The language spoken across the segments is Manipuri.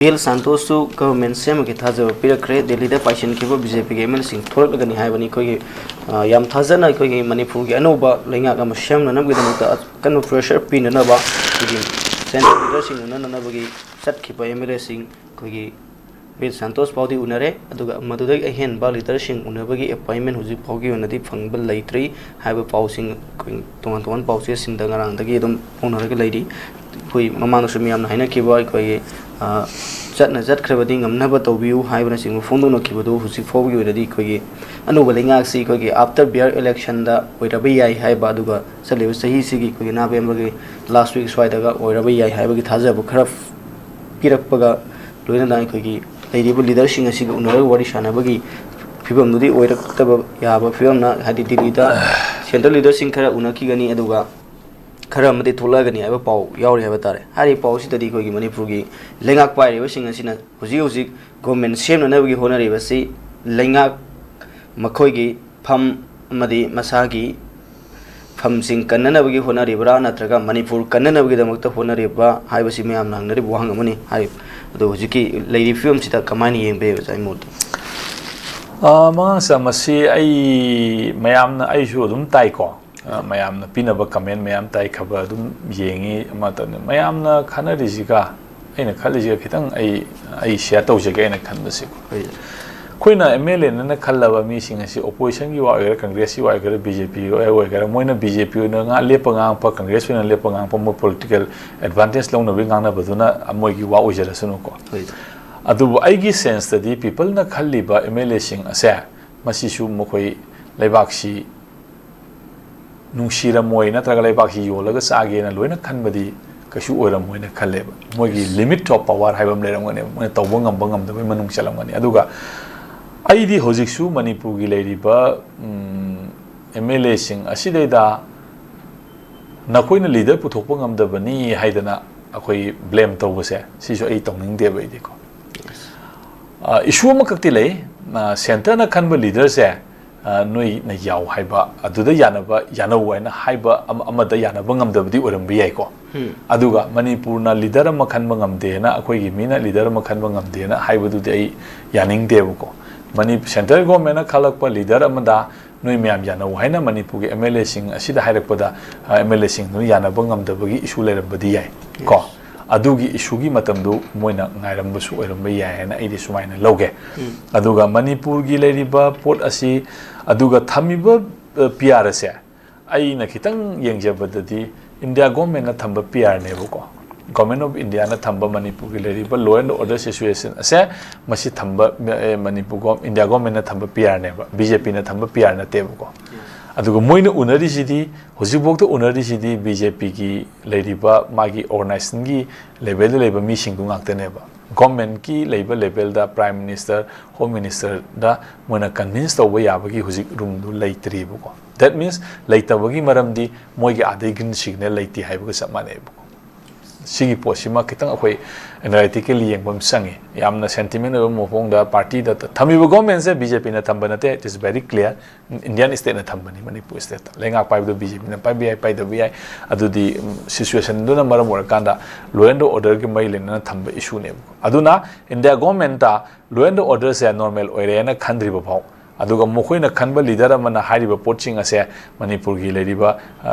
Bill Santosu government sem ki thaja pira kre Delhi da passion ki BJP ge ML sing thol ga ni hai bani ko gi yam thaja na ko gi manipur gi anoba lenga ga sem na nam gi da kan pressure pin na ba gi central leader sing na na ba gi sat ki pa ML sing ko gi Bill Santos paudi unare aduga madudai ahen ba leader sing unaba gi appointment huji phogi unadi phangbal laitri hai ba pau sing tongan tongan pau se sing da ngarang da gi dum onara ga laidi koi mamang su miyam na haina ki ba ko gi Jatna jat krebadi ngamnaba tawbiu haibana singu phongdona kibadu husi phawgi oradi khogi anuba lenga si khogi after bear election da oirabai yai haiba aduga saliba sahi sigi khogi November gi last week swaidaga oirabai yai haiba gi thajabu khara pirakpaga loina dai khogi leiribu leader sing asiga unara wari sanabagi phibam nudi oiraktaba yaba phibam na hadi dilida central leader sing khara unaki gani aduga khara mate tholagani aba pau yauri haba tare hari pau si tadi ko gi manipur gi lengak pai re sing asina huji huji government sem na gi honari basi lengak makhoi gi pham amadi masagi pham sing kannana gi honari bra natraga manipur kannana gi damakta honari ba hai basi mayam nangnari buhang amani hai ado huji ki leiri film sita kamani yengbe jai mod mangang samasi ai mayam na ai su dum tai ko mayam na pinaba comment mayam tai khaba dum yengi amata mayam na khana rizika aina khali ji khitang ai share tawje ga aina khanbasi koina MLA na khallaba mi sing asi opposition gi wa ga congress gi wa ga BJP wa ga moina BJP na nga lepa nga pa congress na lepa nga pa mo political advantage long na wi nga na baduna amoi gi wa ujara sunu ko adu ai gi sense tadi people na khalliba MLA sing ase masi su mo khoi laibak si nungshira moi na traga laibak hi yolaga sage na loina khanbadi kashu oram moina khalleba mogi limit of power haibam leram ngane mo tawbo ngam bangam da manung chalam ngani aduga aidi hojiksu manipur gi leiriba MLA sing asideda nakoina leader puthokpa ngam da bani haidana akoi blame tawbase sisu ai tawning de bai diko issue ma kakti lei center na khanba leader se noi na yaw haiba aduda yanaba yanawaina haiba amada yanaba ngamdabdi orambi yai ko aduga manipur na leader ma khanba ngamde na akoi gi mina leader ma khanba ngamde na haibadu de ai yaning debu ko mani central government na khalakpa leader amada noi myam yanawaina manipur gi MLA sing asida hairakpada MLA sing no yanaba ngamdabagi issue lerambadi yai ko adugi issue gi matamdu moina ngairambasu orambi yai na aidi sumaina loge aduga manipur gi leriba port asi aduga thamiba PR ase ai na khitang yengjabadadi India government na thamba PR ne ko government of India na thamba manipur gi leriba law and order situation ase masi thamba manipur India government na thamba PR ne ba BJP na thamba PR na te ko aduga moina unari sidi hojibok to unari sidi BJP gi leriba magi organization gi level leba mi singu ngakte ne ba government ki level da prime minister home minister da moina convince to ba yabagi hujik room du laitri bu ko that means laitabagi maramdi moigi adegin signal laiti haibu ka samane bu sigi posima kitang akoi analytically yengbam sangi yamna sentiment of mofong da party da thamibu government se BJP na thamba nate it is very clear Indian state na thamba ni manipur state lenga pai do BJP na pai bi pai da bi adudi situation do na maram kanda law and order ki mai len na thamba issue ne aduna India government ta law and order se normal oire na khandri ba phau aduga mokhoi na khanba leader amana hariba poaching ase manipur gi leriba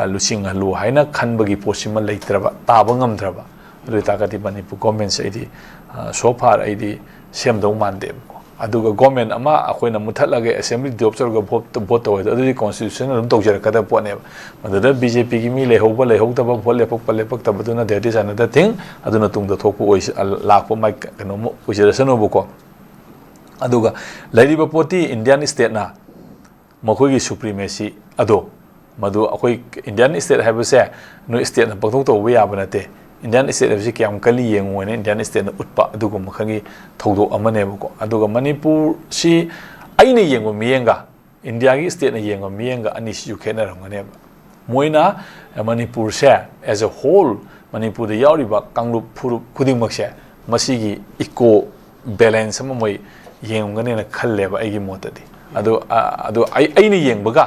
lusing halu haina khanbagi pochima leitraba taba ngamdraba adu takati manipur government se idi so far idi semdau mande aduga government ama akoina muthatlage assembly diopchar ga vote to adu constitution rum tawjar kada pone madada BJP gi mi lehauba lehautaba vote lepak tabaduna that is another thing aduna tungda thokpu oi lakpa mai kano ojerasan obuko aduga lariba poti Indian state na makoi gi supremacy ado madu akoi Indian state habase no state na pakthok to we yabanate Indian state habse kyam kali yengone Indian state na utpa aduga makhangi thogdo amane buko aduga manipur si aine yengo miyenga India gi state na yengo miyenga ani si khena rangane moina manipur se as a whole manipur de yauriba kanglu phuru khuding makse masigi eco balance ma moi yengane na khalleba aigi motadi ado aina yengbaga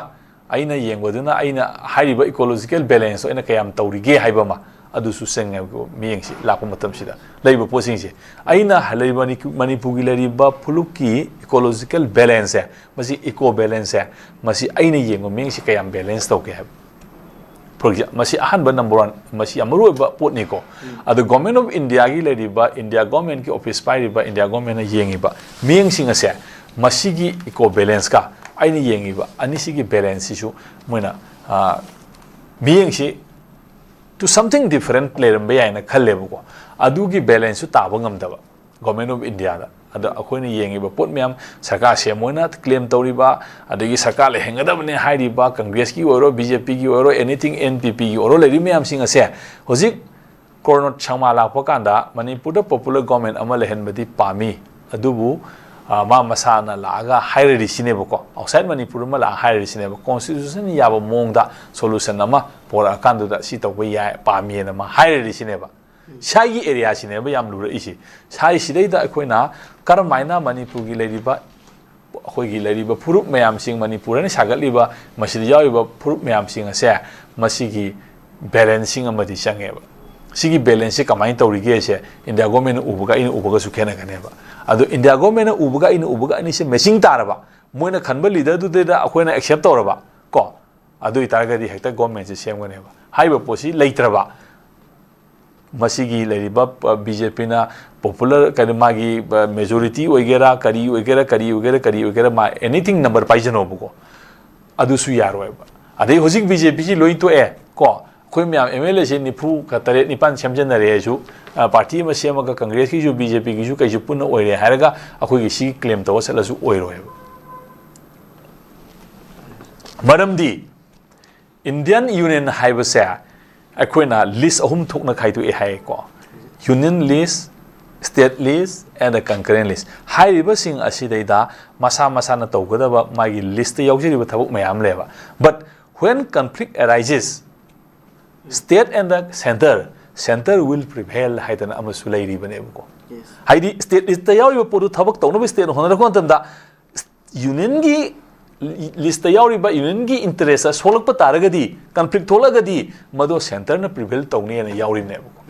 aina yengbaduna aina hariba ecological balance aina kayam tawrige haibama ꯑꯗꯨꯁꯨ ꯆꯪꯉꯦ ꯃꯤꯠꯌꯦꯡꯁꯤ ꯂꯥꯛꯄ ꯃꯇꯝꯁꯤꯗ ꯂꯩꯔꯤꯕ ꯄꯣꯠꯁꯤꯡꯁꯦ ꯑꯩꯅ ꯂꯩꯔꯤꯕ ꯃꯅꯤꯄꯨꯔꯒꯤ ꯂꯩꯔꯤꯕ ꯐꯨꯂꯨꯞꯀꯤ ꯏꯀꯣꯂꯣꯖꯤꯀꯦꯜ ꯕꯦꯂꯦꯟꯁꯁꯦ ꯃꯁꯤ ꯏꯀꯣ ꯕꯦꯂꯦꯟꯁꯁꯦ ꯃꯁꯤ ꯑꯩꯅ ꯌꯦꯡꯕ ꯃꯤꯠꯌꯦꯡꯁꯤ ꯀꯌꯥꯝ ꯕꯦꯂꯦꯟꯁ ꯇꯧꯒꯦ ꯍꯥꯏꯕ ꯐꯣꯔ ꯑꯦꯛꯖꯥꯝꯄꯜ ꯃꯁꯤ ꯑꯍꯥꯟꯕ ꯅꯝꯕꯔ 1 ꯃꯁꯤ ꯌꯥꯝ ꯃꯔꯨꯑꯣꯏꯕ ꯄꯣꯠꯅꯤꯀꯣ ꯑꯗꯣ ꯒꯣꯔꯃꯦꯟ ꯑꯣꯐ ꯏꯟꯗꯤꯌꯥꯒꯤ ꯂꯩꯔꯤꯕ ꯏꯟꯗꯤꯌꯥ ꯒꯣꯔꯃꯦꯟꯒꯤ ꯑꯣꯐꯤꯁ ꯄꯥꯏꯔꯤꯕ ꯏꯟꯗꯤꯌꯥ ꯒꯣꯔꯃꯦꯟꯅ ꯌꯦꯡꯉꯤꯕ ꯃꯤꯠꯌꯦꯡꯁꯤꯡ ꯑꯁꯦ ꯃꯁꯤꯒꯤ ꯏꯀꯣ ꯕꯦꯂꯦꯟꯁꯀ ꯑꯩꯅ ꯌꯦꯡꯉꯤꯕ ꯑꯅꯤꯁꯤꯒꯤ ꯕꯦꯂꯦꯟꯁꯁꯤꯁꯨ ꯃꯣꯏꯅ ꯃꯤꯠꯌꯦꯡꯁꯤ to something different ꯂꯩꯔꯝꯕ ꯌꯥꯏꯅ ꯈꯜꯂꯦꯕꯀꯣ ꯑꯗꯨꯒꯤ ꯕꯦꯂꯦꯟꯁꯁꯨ ꯇꯥꯕ ꯉꯝꯗꯕ ꯒꯣꯔꯃꯦꯟ ꯑꯣꯐ ꯏꯟꯗꯤꯌꯥꯗ ꯑꯗ ꯑꯩꯈꯣꯏꯅ ꯌꯦꯡꯉꯤꯕ ꯄꯣꯠ ꯃꯌꯥꯝ ꯁꯔꯀꯥꯔ ꯁꯦꯝꯃꯣꯏꯅ ꯀ꯭ꯂꯦꯝ ꯇꯧꯔꯤꯕ ꯑꯗꯒꯤ ꯁꯔꯀꯥꯔ ꯂꯩꯍꯟꯒꯗꯕꯅꯤ ꯍꯥꯏꯔꯤꯕ ꯀꯪꯒ꯭ꯔꯦꯁꯀꯤ ꯑꯣꯏꯔꯣ ꯕꯤꯖꯦꯄꯤꯒꯤ ꯑꯣꯏꯔꯣ ꯑꯦꯅꯤꯊꯤꯡ NPPꯒꯤ ꯑꯣꯏꯔꯣ ꯂꯩꯔꯤꯕ ꯃꯌꯥꯝꯁꯤꯡ ꯑꯁꯦ ꯍꯧꯖꯤꯛ ꯀꯣꯔꯣꯅꯥ ꯁꯪꯃꯥ ꯂꯥꯛꯄ ꯀꯥꯟꯗ ꯃꯅꯤꯄꯨꯔꯗ ꯄꯣꯄꯨꯂꯔ ꯒꯣꯔꯃꯦꯟ ꯑꯃ ꯂꯩꯍꯟꯕꯗꯤ ꯄꯥꯝꯃꯤ ꯑꯗꯨꯕꯨ ꯃꯥ ꯃꯁꯥꯅ ꯂꯥꯛꯑꯒ ꯍꯥꯏꯔꯔꯤꯁꯤꯅꯦꯕꯀꯣ ꯑꯥꯎꯠꯁꯥꯏꯠ ꯃꯅꯤꯄꯨꯔ ꯑꯃ ꯂꯥꯛꯑ ꯍꯥꯏꯔꯔꯤꯁꯤꯅꯦꯕ ꯀꯣꯟꯁꯇꯤꯇ꯭ꯌꯨꯁꯟ ꯌꯥꯕ ꯃꯑꯣꯡꯗ ꯁꯣꯂꯨꯁꯟ ꯑꯃ ꯄꯣꯔꯛꯑꯀꯥꯟꯗꯨꯗ ꯁꯤ ꯇꯧꯕ ꯌꯥꯏ ꯄꯥꯝꯃꯤꯅ ꯃꯥ ꯍꯥꯏꯔꯔꯤꯁꯤꯅꯦꯕ ꯁꯥꯏꯒꯤ ꯑꯦꯔꯤꯌꯥꯁꯤꯅꯦꯕ ꯌꯥꯝ ꯂꯨꯔꯛꯏꯁꯤ ꯁꯥꯏꯁꯤꯗꯩꯗ ꯑꯩꯈꯣꯏꯅ ꯀꯔꯝꯍꯥꯏꯅ ꯃꯅꯤꯄꯨꯔꯒꯤ ꯂꯩꯔꯤꯕ ꯑꯩꯈꯣꯏꯒꯤ ꯂꯩꯔꯤꯕ ꯐꯨꯔꯨꯞ ꯃꯌꯥꯝꯁꯤꯡ ꯃꯅꯤꯄꯨꯔꯅ ꯁꯥꯒꯠꯂꯤꯕ ꯃꯁꯤꯗ ꯌꯥꯎꯔꯤꯕ ꯐꯨꯔꯨꯞ ꯃꯌꯥꯝꯁꯤꯡ ꯑꯁꯦ ꯃꯁꯤꯒꯤ ꯕꯦꯂꯦꯟꯁꯤꯡ ꯑꯃꯗꯤ ꯆꯪꯉꯦꯕ ꯁꯤꯒꯤ ꯕꯦꯂꯦꯟꯁꯁꯤ ꯀꯃꯥꯏꯅ ꯇꯧꯔꯤꯒꯦꯁꯦ ꯏꯟꯗꯤꯌꯥ ꯒꯣꯔꯃꯦꯟꯅ ꯎꯕꯒ ꯑꯩꯅ ꯎꯕꯒꯁꯨ ꯈꯦꯠꯅꯒꯅꯦꯕ ꯑꯗꯣ ꯏꯟꯗꯤꯌꯥ ꯒꯣꯔꯃꯦꯟꯅ ꯎꯕꯒ ꯑꯩꯅ ꯎꯕꯒ ꯑꯅꯤꯁꯦ ꯃꯦꯆꯤꯡ ꯇꯥꯔꯕ ꯃꯣꯏꯅ ꯈꯟꯕ ꯂꯤꯗꯔꯗꯨꯗ ꯑꯩꯈꯣꯏꯅ ꯑꯦꯛꯁꯦꯞ ꯇꯧꯔꯕ ꯀꯣ ꯑꯗꯨ ꯑꯣꯏꯇꯥꯔꯒꯗꯤ ꯍꯦꯛꯇ ꯒꯣꯔꯃꯦꯟꯁꯦ ꯁꯦꯝꯒꯅꯦꯕ ꯍꯥꯏꯔꯤꯕ ꯄꯣꯠꯁꯤ ꯂꯩꯇ꯭ꯔꯕ ꯃꯁꯤꯒꯤ ꯂꯩꯔꯤꯕ BJPꯅ ꯄꯣꯄꯨꯂꯔ ꯀꯩꯅꯣ ꯃꯥꯒꯤ ꯃꯦꯖꯣꯔꯤꯇꯤ ꯑꯣꯏꯒꯦꯔꯥ ꯀꯔꯤ ꯑꯣꯏꯒꯦꯔꯥ ꯃꯥ ꯑꯦꯅꯤꯊꯤꯡ ꯅꯝꯕꯔ ꯄꯥꯏꯖꯅꯣꯕꯀꯣ ꯑꯗꯨꯁꯨ ꯌꯥꯔꯣꯏꯕ ꯑꯗꯩ ꯍꯧꯖꯤꯛ BJPꯁꯤ ꯂꯣꯏ ꯇꯣꯛꯑꯦ ꯀꯣ ꯑꯩꯈꯣꯏ ꯃꯌꯥꯝ MLAꯁꯤ 93 9 ꯁꯦꯝꯖꯤꯟꯅꯔꯦ ꯑꯩꯁꯨ ꯄꯥꯔꯇꯤ ꯑꯃ ꯁꯦꯝꯃꯒ ꯀꯪꯒ꯭ꯔꯦꯁꯀꯤꯁꯨ BJPꯒꯤꯁꯨ ꯀꯩꯁꯨ ꯄꯨꯟꯅ ꯑꯣꯏꯔꯦ ꯍꯥꯏꯔꯒ ꯑꯩꯈꯣꯏꯒꯤ ꯁꯤ ꯀ꯭ꯂꯦꯝ ꯇꯧꯔ ꯆꯠꯂꯁꯨ ꯑꯣꯏꯔꯣꯏꯕ ꯃꯔꯝꯗꯤ ꯏꯟꯗꯤꯌꯟ ꯌꯨꯅꯤꯌꯟ ꯍꯥꯏꯕꯁꯦ ꯑꯩꯈꯣꯏꯅ ꯂꯤꯁ 3 ꯊꯣꯛꯅ ꯈꯥꯏꯗꯣꯛꯑꯦ ꯍꯥꯏꯌꯦꯀꯣ union list state list and the concurrent list ꯍꯥꯏꯔꯤꯕꯁꯤꯡ ꯑꯁꯤꯗꯩꯗ ꯃꯁꯥ ꯃꯁꯥꯅ ꯇꯧꯒꯗꯕ ꯃꯥꯒꯤ ꯂꯤꯁꯇ ꯌꯥꯎꯖꯔꯤꯕ ꯊꯕꯛ ꯃꯌꯥꯝ ꯂꯩꯕ but when conflict arises state and the center will prevail 하이다는 아무수 레이리버네고 하이디 state list에 야우리바 포도 타박 떠오는 state 호나라고 한다 유니언기 list에 야우리바 유니언기 인터레스 솔럭바 따르가디 conflict 톨라가디 마도 center나 prevail 떠오니에는 야우리네고